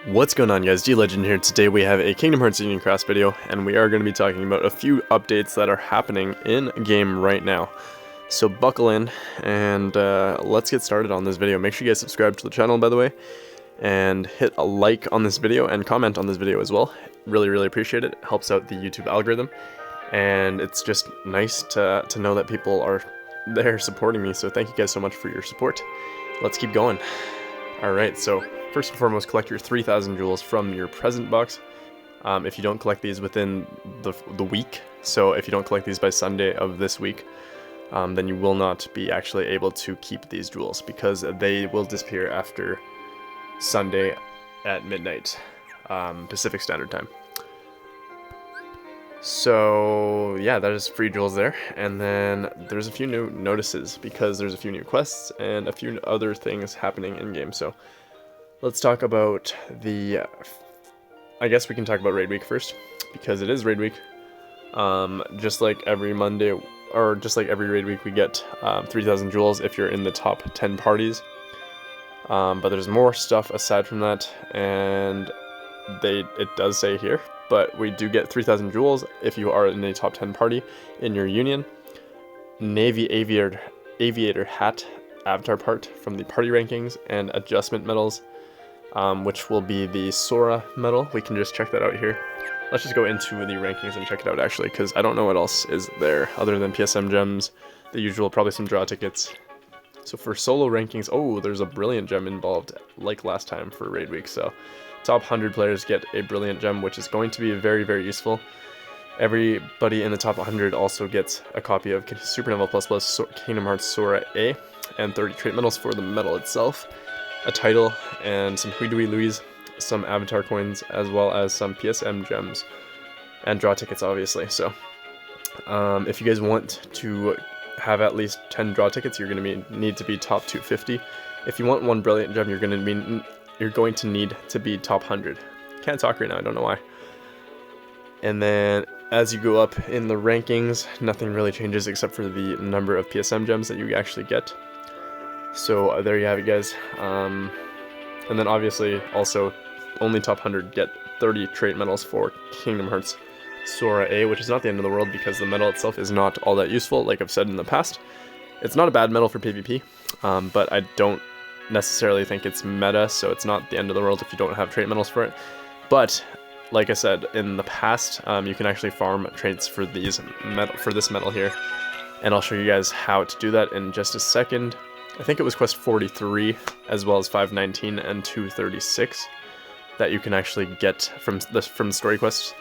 What's going on, guys? DLegend here. Today we have a Kingdom Hearts Union Cross video, and we are going to be talking about a few updates that are happening in game right now. So buckle in, and let's get started on this video. Make sure you guys subscribe to the channel, by the way, and hit a like on this video and comment on this video as well. Really appreciate it. It helps out the YouTube algorithm, and it's just nice to know that people are there supporting me, so thank you guys so much for your support. Let's keep going. Alright, so first and foremost, collect your 3,000 jewels from your present box. If you don't collect these within the week, so if you don't collect these by Sunday of this week, then you will not be actually able to keep these jewels, because they will disappear after Sunday at midnight, Pacific Standard Time. So yeah, that is free jewels there, and then there's a few new notices because there's a few new quests and a few other things happening in game. So let's talk about I guess we can talk about raid week first, because it is raid week. Just like every Monday, or just like every raid week, we get 3,000 jewels if you're in the top 10 parties. But there's more stuff aside from that, and it does say here, but we do get 3,000 jewels if you are in a top 10 party in your union. Navy Aviator hat avatar part from the party rankings, and adjustment medals, which will be the Sora medal. We can just check that out here. Let's just go into the rankings and check it out, actually, because I don't know what else is there other than PSM gems, the usual, probably some draw tickets. So for solo rankings, oh, there's a brilliant gem involved, like last time for raid week. So top 100 players get a brilliant gem, which is going to be very useful. Everybody in the top 100 also gets a copy of Supernova++ Kingdom Hearts Sora A, and 30 trait medals for the medal itself, a title, and some Huidui Louis, some avatar coins, as well as some PSM gems, and draw tickets, obviously. So if you guys want to have at least 10 draw tickets, you're going to need to be top 250. If you want one brilliant gem, you're going to need to be top 100. Can't talk right now, I don't know why. And then as you go up in the rankings, nothing really changes except for the number of PSM gems that you actually get. So there you have it, guys. And then obviously also only top 100 get 30 trait medals for Kingdom Hearts Sora A, which is not the end of the world, because the medal itself is not all that useful, like I've said in the past. It's not a bad medal for PvP, but I don't necessarily think it's meta, so it's not the end of the world if you don't have trait medals for it. But like I said in the past, you can actually farm traits for this medal here, and I'll show you guys how to do that in just a second. I think it was quest 43 as well as 519 and 236 that you can actually get from story quests,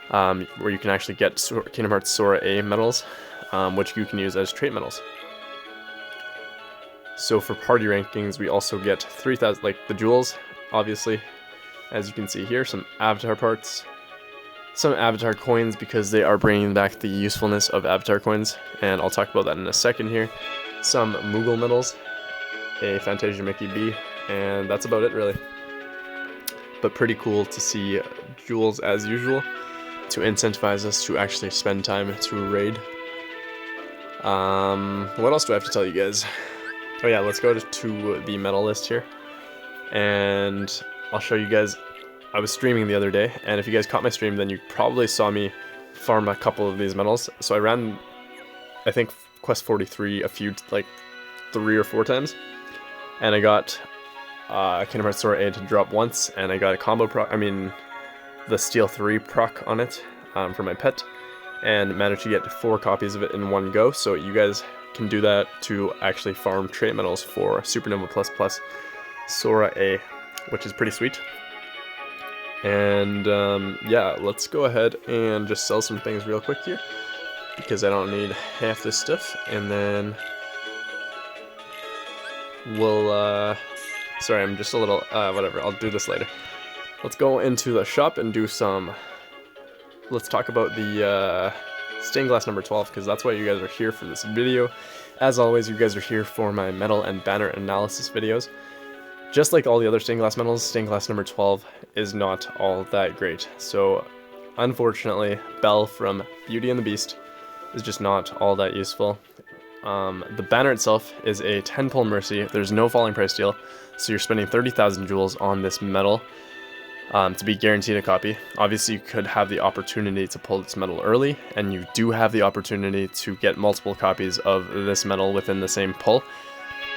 where you can actually get Kingdom Hearts Sora A medals, which you can use as trait medals. So for party rankings, we also get 3,000, like the jewels, obviously, as you can see here, some avatar parts, some avatar coins, because they are bringing back the usefulness of avatar coins, and I'll talk about that in a second here. Some Moogle medals, a Fantasia Mickey B, and that's about it, really. But pretty cool to see jewels as usual, to incentivize us to actually spend time to raid. What else do I have to tell you guys? Oh yeah, let's go to the medal list here, and I'll show you guys. I was streaming the other day, and if you guys caught my stream, then you probably saw me farm a couple of these medals. So I ran, I think, quest 43 like 3 or 4 times, and I got Kingdom Hearts Sora A to drop once, and I got a combo proc, the Steel 3 proc on it for my pet, and managed to get 4 copies of it in one go. So you guys can do that to actually farm trait medals for Supernova++ Sora A, which is pretty sweet. And yeah, let's go ahead and just sell some things real quick here, because I don't need half this stuff, and then we'll, sorry, I'm just a little, whatever, I'll do this later. Let's go into the shop and do some, let's talk about the stained glass number 12, because that's why you guys are here for this video. As always, you guys are here for my medal and banner analysis videos. Just like all the other stained glass medals, stained glass number 12 is not all that great. So unfortunately, Belle from Beauty and the Beast is just not all that useful. The banner itself is a 10 pull mercy. There's no falling price deal, so you're spending 30,000 jewels on this medal. to be guaranteed a copy. Obviously, you could have the opportunity to pull this medal early, and you do have the opportunity to get multiple copies of this medal within the same pull.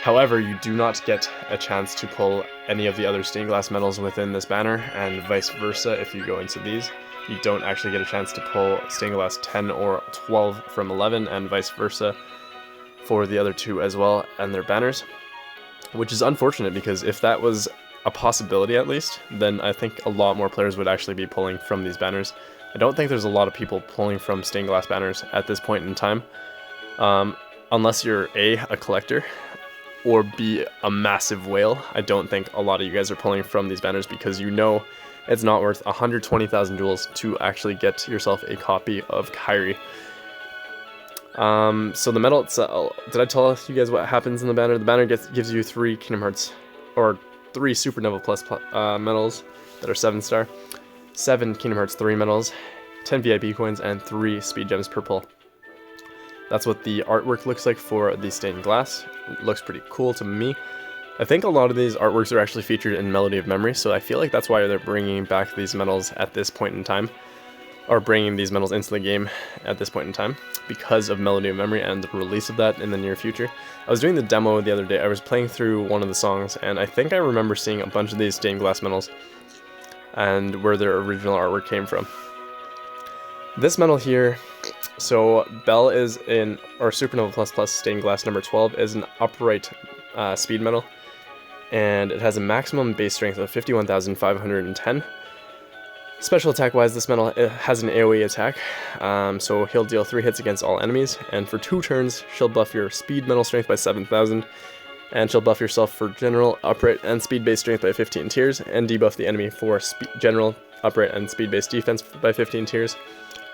However, you do not get a chance to pull any of the other stained glass medals within this banner, and vice versa. If you go into these, you don't actually get a chance to pull stained glass 10 or 12 from 11, and vice versa for the other two as well and their banners, which is unfortunate, because if that was a possibility at least, then I think a lot more players would actually be pulling from these banners. I don't think there's a lot of people pulling from stained glass banners at this point in time, unless you're a collector, or B, a massive whale. I don't think a lot of you guys are pulling from these banners, because you know it's not worth 120,000 jewels to actually get yourself a copy of Kyrie. So the medal itself, did I tell you guys what happens in the banner? The banner gives you 3 Kingdom Hearts, or 3 Supernova Plus medals that are 7-star, 7 Kingdom Hearts 3 medals, 10 VIP coins, and 3 Speed Gems per pull. That's what the artwork looks like for the stained glass. It looks pretty cool to me. I think a lot of these artworks are actually featured in Melody of Memory, so I feel like that's why they're bringing back these medals at this point in time, or bringing these medals into the game at this point in time, because of Melody of Memory and the release of that in the near future. I was doing the demo the other day. I was playing through one of the songs, and I think I remember seeing a bunch of these stained glass medals and where their original artwork came from. This medal here, so Belle is in, or Supernova Plus stained glass number 12, is an upright speed medal, and it has a maximum base strength of 51,510. Special attack wise, this medal has an AoE attack, so he'll deal 3 hits against all enemies, and for 2 turns she'll buff your speed medal strength by 7,000, and she'll buff yourself for general, upright, and speed based strength by 15 tiers, and debuff the enemy for general, upright, and speed based defense by 15 tiers.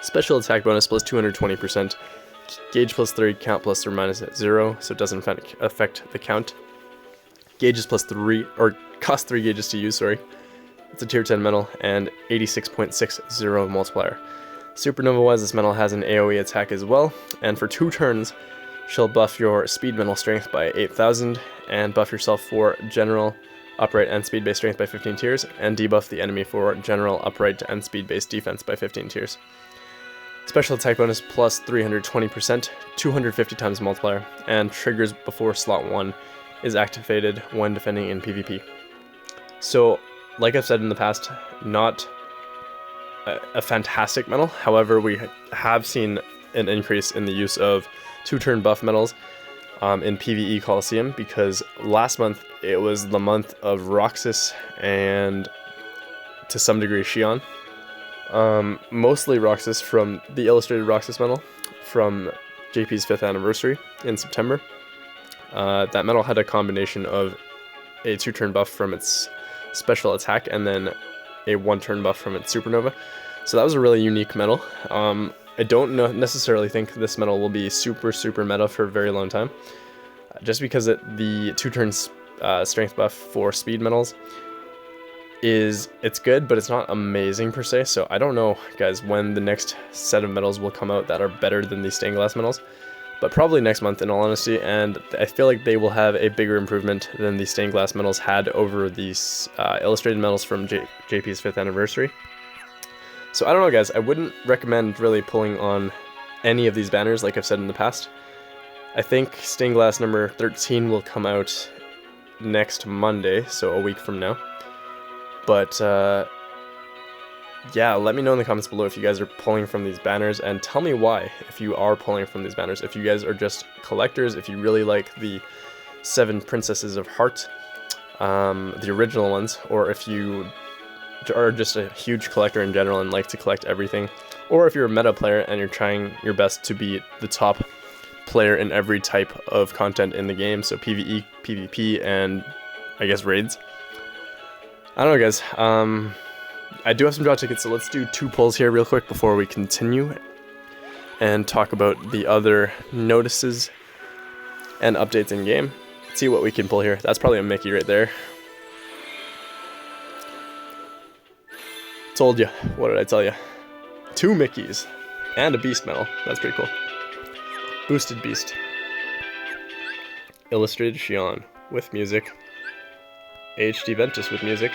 Special attack bonus plus 220%, gauge plus 3, count plus or minus at 0, so it doesn't affect the count. Gauges plus 3, or cost 3 gauges to use, sorry. It's a tier 10 medal, and 86.60 multiplier. Supernova wise, this medal has an AoE attack as well, and for 2 turns, she'll buff your speed medal strength by 8,000, and buff yourself for general, upright, and speed based strength by 15 tiers, and debuff the enemy for general, upright, and speed based defense by 15 tiers. Special attack bonus plus 320%, 250 times multiplier, and triggers before slot 1 is activated when defending in PvP. So, like I've said in the past, not a fantastic medal. However, we have seen an increase in the use of 2-turn buff medals in PvE Coliseum, because last month it was the month of Roxas and to some degree Xion. Mostly Roxas from the illustrated Roxas medal from JP's 5th anniversary in September. That medal had a combination of a 2-turn buff from its special attack and then a 1-turn buff from its Supernova. So that was a really unique medal. I don't necessarily think this medal will be super meta for a very long time, just because the 2-turn strength buff for speed medals it's good, but it's not amazing per se. So I don't know, guys, when the next set of medals will come out that are better than these stained glass medals, but probably next month in all honesty, and I feel like they will have a bigger improvement than the stained glass medals had over these illustrated medals from JP's 5th anniversary. So I don't know, guys, I wouldn't recommend really pulling on any of these banners like I've said in the past. I think stained glass number 13 will come out next Monday, so a week from now. But yeah, let me know in the comments below if you guys are pulling from these banners, and tell me why, if you are pulling from these banners. If you guys are just collectors, if you really like the 7 Princesses of Heart, the original ones, or if you are just a huge collector in general and like to collect everything, or if you're a meta player and you're trying your best to be the top player in every type of content in the game, so PvE, PvP, and I guess raids. I don't know, guys. I do have some draw tickets, so let's do 2 pulls here real quick before we continue and talk about the other notices and updates in game. Let's see what we can pull here. That's probably a Mickey right there. Told you. What did I tell you? 2 Mickeys and a Beast medal. That's pretty cool. Boosted Beast. Illustrated Xion with music. HD Ventus with music.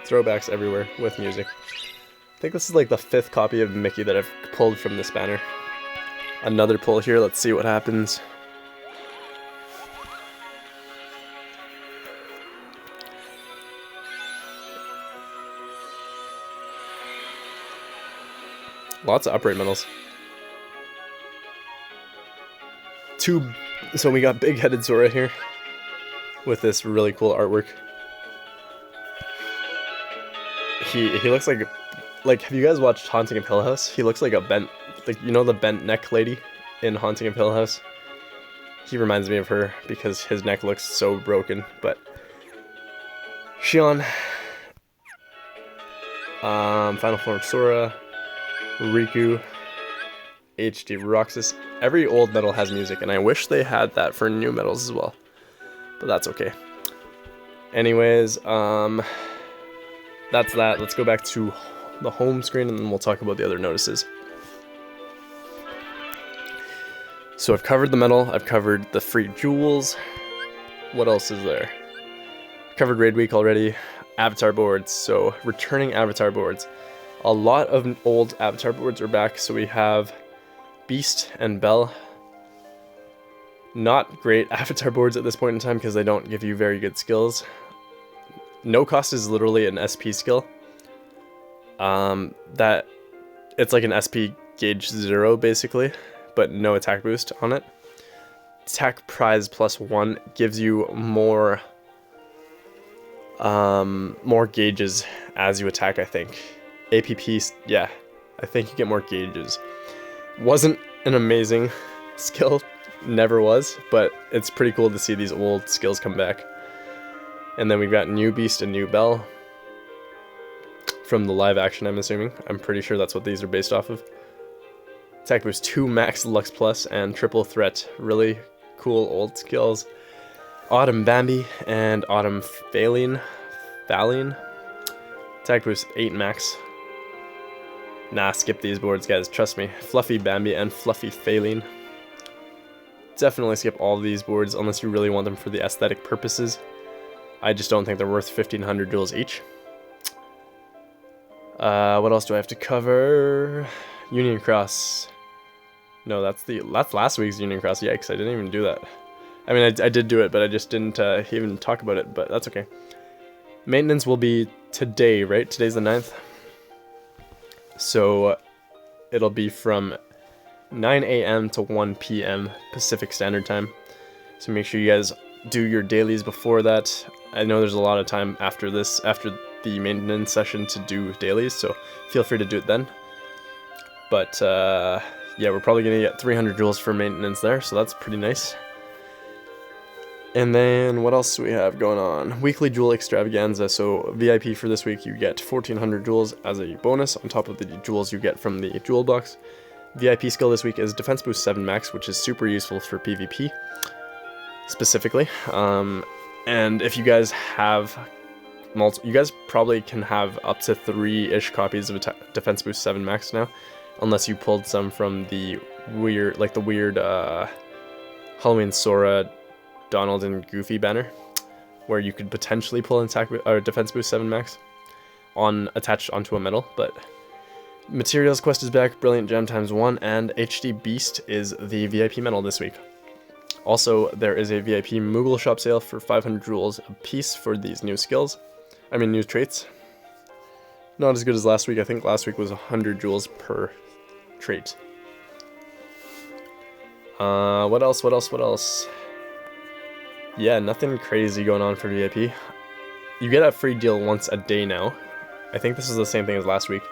Throwbacks everywhere with music. I think this is like the 5th copy of Mickey that I've pulled from this banner. Another pull here, let's see what happens. Lots of upright medals. So we got big-headed Zora here with this really cool artwork. He looks like have you guys watched Haunting of Hill House? He looks like a bent, like, you know, the bent neck lady in Haunting of Hill House? He reminds me of her because his neck looks so broken. But Shion, Final Form Sora, Riku, HD Roxas. Every old medal has music, and I wish they had that for new medals as well. But that's okay. Anyways, that's that. Let's go back to the home screen, and then we'll talk about the other notices. So I've covered the medal, I've covered the free jewels. What else is there? Covered Raid Week already. Avatar boards, so returning avatar boards. A lot of old avatar boards are back, so we have Beast and Belle. Not great avatar boards at this point in time because they don't give you very good skills. No cost is literally an SP skill. That it's like an SP gauge 0 basically, but no attack boost on it. Attack prize +1 gives you more gauges as you attack, I think. APP, yeah, I think you get more gauges. Wasn't an amazing skill, never was, but it's pretty cool to see these old skills come back. And then we've got new Beast and new Belle from the live action, I'm assuming. I'm pretty sure that's what these are based off of. Attack boost 2 max Lux Plus and triple threat. Really cool old skills. Autumn Bambi and Autumn Faline. Attack boost 8 max. Nah, skip these boards, guys. Trust me. Fluffy Bambi and Fluffy Faline. Definitely skip all of these boards unless you really want them for the aesthetic purposes. I just don't think they're worth 1,500 jewels each. What else do I have to cover? Union Cross. No, that's last week's Union Cross. Yikes, I didn't even do that. I mean, I did do it, but I just didn't even talk about it, but that's okay. Maintenance will be today, right? Today's the 9th. So it'll be from 9 a.m. to 1 p.m. Pacific Standard Time. So make sure you guys do your dailies before that. I know there's a lot of time after this, after the maintenance session, to do dailies, so feel free to do it then. But yeah, we're probably going to get 300 jewels for maintenance there, so that's pretty nice. And then what else do we have going on? Weekly Jewel Extravaganza. So VIP for this week, you get 1,400 jewels as a bonus on top of the jewels you get from the jewel box. VIP skill this week is Defense Boost 7 max, which is super useful for PvP specifically. And if you guys have you guys probably can have up to 3-ish copies of Defense Boost 7 max now, unless you pulled some from the weird, Halloween Sora, Donald and Goofy banner, where you could potentially pull an Defense Boost 7 max attached onto a medal. But Materials Quest is back, Brilliant Gem ×1, and HD Beast is the VIP medal this week. Also, there is a VIP Moogle shop sale for 500 jewels a piece for these new skills. I mean, new traits. Not as good as last week. I think last week was 100 jewels per trait. What else? Yeah, nothing crazy going on for VIP. You get a free deal once a day now. I think this is the same thing as last week,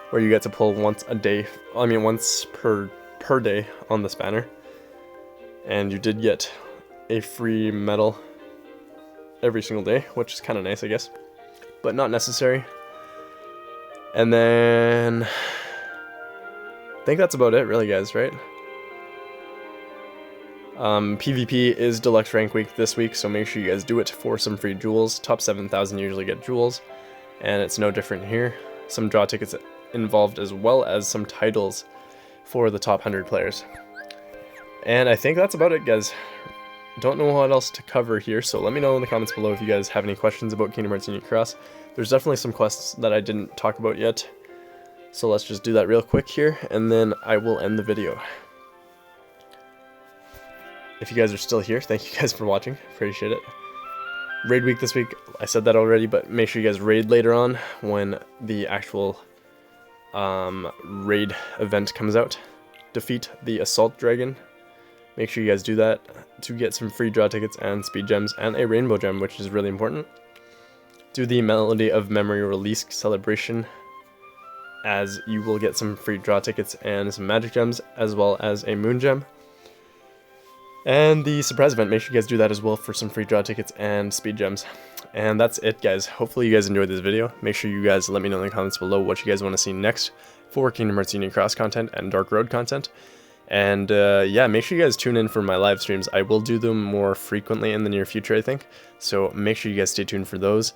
where you get to pull once a day. I mean, once per day on this banner. And you did get a free medal every single day, which is kind of nice, I guess, but not necessary. And then I think that's about it, really, guys, right? PvP is Deluxe Rank Week this week, so make sure you guys do it for some free jewels. Top 7,000 usually get jewels, and it's no different here. Some draw tickets involved, as well as some titles for the top 100 players. And I think that's about it, guys. Don't know what else to cover here, so let me know in the comments below if you guys have any questions about Kingdom Hearts Union Cross. there's definitely some quests that I didn't talk about yet. So let's just do that real quick here, and then I will end the video. If you guys are still here, thank you guys for watching. Appreciate it. Raid week this week, I said that already, but make sure you guys raid later on when the actual raid event comes out. Defeat the assault dragon. Make sure you guys do that to get some free draw tickets and speed gems and a rainbow gem, which is really important. Do the Melody of Memory release celebration, as you will get some free draw tickets and some magic gems, as well as a moon gem. And the surprise event, make sure you guys do that as well for some free draw tickets and speed gems. And that's it, guys. Hopefully you guys enjoyed this video. Make sure you guys let me know in the comments below what you guys want to see next for Kingdom Hearts Union Cross content and Dark Road content. And yeah, make sure you guys tune in for my live streams. I will do them more frequently in the near future, I think. So make sure you guys stay tuned for those.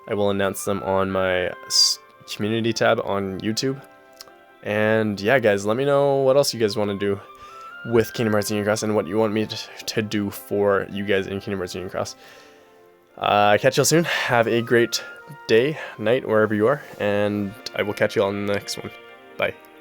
I will announce them on my community tab on YouTube. And yeah, guys, let me know what else you guys want to do with Kingdom Hearts Union Cross and what you want me to do for you guys in Kingdom Hearts Union Cross. Catch y'all soon. Have a great day, night, wherever you are, and I will catch you all in the next one. Bye.